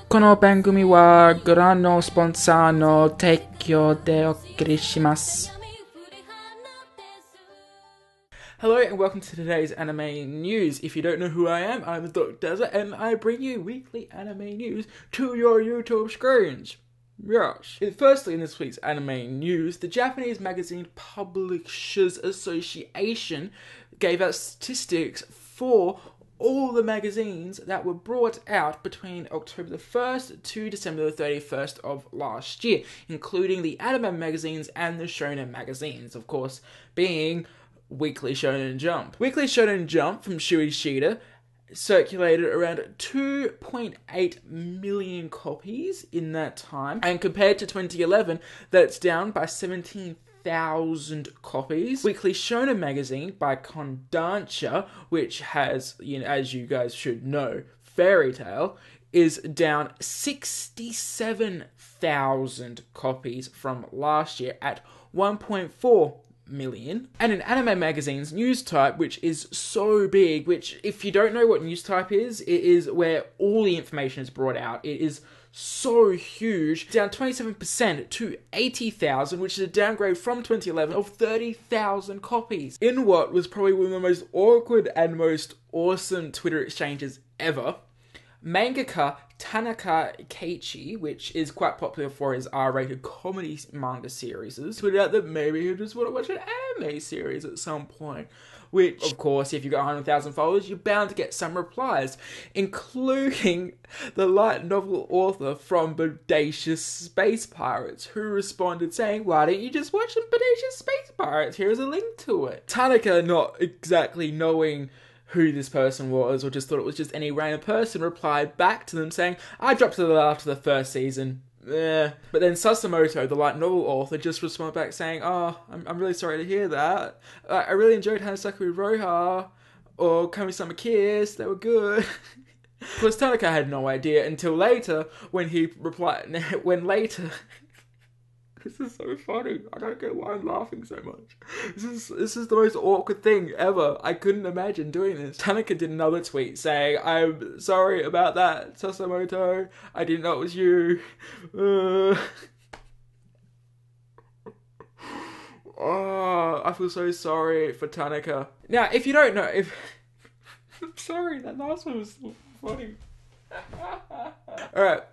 この番組はご覧のスポンサーの提供でお送りします。Hello and welcome to today's anime news. If you don't know who I am, I'm the Dr. Desert and I bring you weekly anime news to your YouTube screens. Yes. Firstly, in this week's anime news, the Japanese Magazine Publishers Association gave out statistics for all the magazines that were brought out between October the 1st to December the 31st of last year, including the anime magazines and the shonen magazines, of course, being Weekly Shonen Jump. Weekly Shonen Jump from Shueisha circulated around 2.8 million copies in that time, and compared to 2011, that's down by 17,000 copies. Weekly Shonen Magazine by Kodansha, which has, as you guys should know, Fairy Tail, is down 67,000 copies from last year at 1.4 million. And in Anime Magazine's news type, which is so big, which if you don't know what news type is, it is where all the information is brought out. It is so huge, down 27% to 80,000, which is a downgrade from 2011 of 30,000 copies. In what was probably one of the most awkward and most awesome Twitter exchanges ever, Mangaka Tanaka Keiichi, which is quite popular for his R-rated comedy manga series, tweeted out that maybe he just want to watch an anime series at some point. Which, of course, if you got 100,000 followers, you're bound to get some replies, including the light novel author from Bodacious Space Pirates, who responded saying, "Why don't you just watch some Bodacious Space Pirates? Here's a link to it." Tanaka, not exactly knowing who this person was, or just thought it was just any random person, replied back to them saying, "I dropped it after the first season. But then Sasimoto, the light novel author, just responded back saying, "Oh, I'm really sorry to hear that. I really enjoyed Hanasaku Roha or Kami-sama Kiss. They were good." Of course, Tanaka had no idea until later when he replied, This is so funny. I don't get why I'm laughing so much. This is the most awkward thing ever. I couldn't imagine doing this. Tanaka did another tweet saying, "I'm sorry about that, Sasimoto. I didn't know it was you." Oh, I feel so sorry for Tanaka. Now, if you don't know, I'm sorry, that last one was so funny. Alright.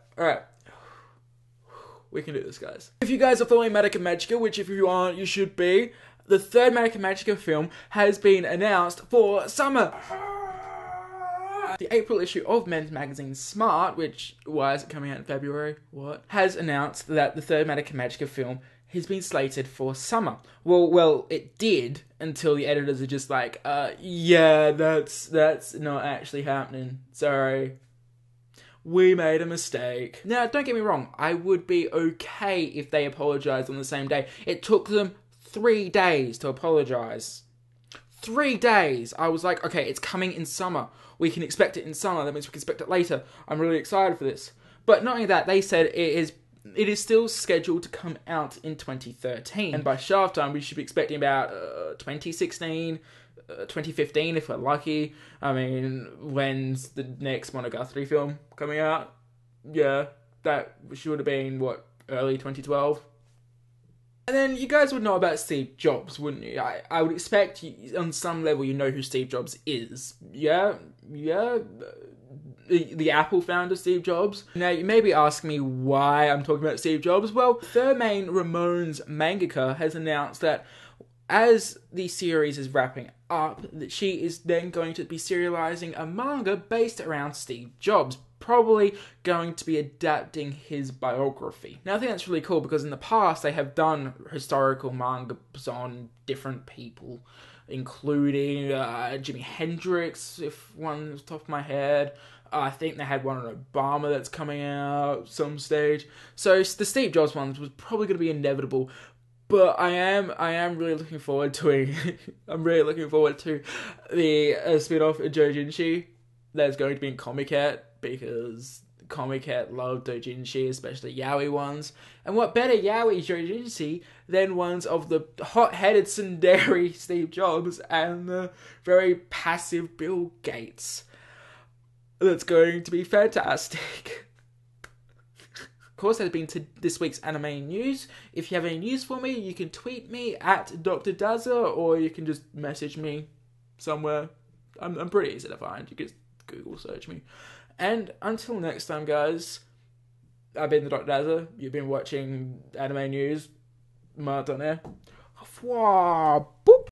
We can do this, guys. If you guys are following Madoka Magica, which if you aren't, you should be, the third Madoka Magica film has been announced for summer. The April issue of men's magazine Smart, which, why is it coming out in February? What? Has announced that the third Madoka Magica film has been slated for summer. Well, it did until the editors are just like, yeah, that's not actually happening. Sorry. We made a mistake. Now, don't get me wrong, I would be okay if they apologised on the same day. It took them 3 days to apologise. 3 days! I was like, okay, it's coming in summer. We can expect it in summer, that means we can expect it later. I'm really excited for this. But not only that, they said it is still scheduled to come out in 2013. And by shaft time, we should be expecting about 2016, 2015 if we're lucky. I mean, when's the next Monogatari film coming out? Yeah, that should have been, early 2012? And then you guys would know about Steve Jobs, wouldn't you? I would expect on some level you know who Steve Jobs is. Yeah. The Apple founder, Steve Jobs. Now, you may be asking me why I'm talking about Steve Jobs. Well, third main Ramones mangaka has announced that as the series is wrapping up, that she is then going to be serializing a manga based around Steve Jobs, probably going to be adapting his biography. Now, I think that's really cool because in the past they have done historical mangas on different people, including Jimi Hendrix, if one off the top of my head. I think they had one on Obama that's coming out some stage. So the Steve Jobs one was probably going to be inevitable. But I am really looking forward to it. I'm really looking forward to the spin-off of Dojinshi that's going to be in Comiket, because Comiket loved Dojinshi, especially yaoi ones. And what better yaoi Dojinshi than ones of the hot-headed tsundere Steve Jobs and the very passive Bill Gates. that's going to be fantastic. Of course, that's been to this week's anime news. If you have any news for me, you can tweet me at Dr. Daza, or you can just message me somewhere. I'm pretty easy to find. You can just Google search me. And until next time, guys, I've been the Dr. Daza. You've been watching anime news. Martin. Au revoir.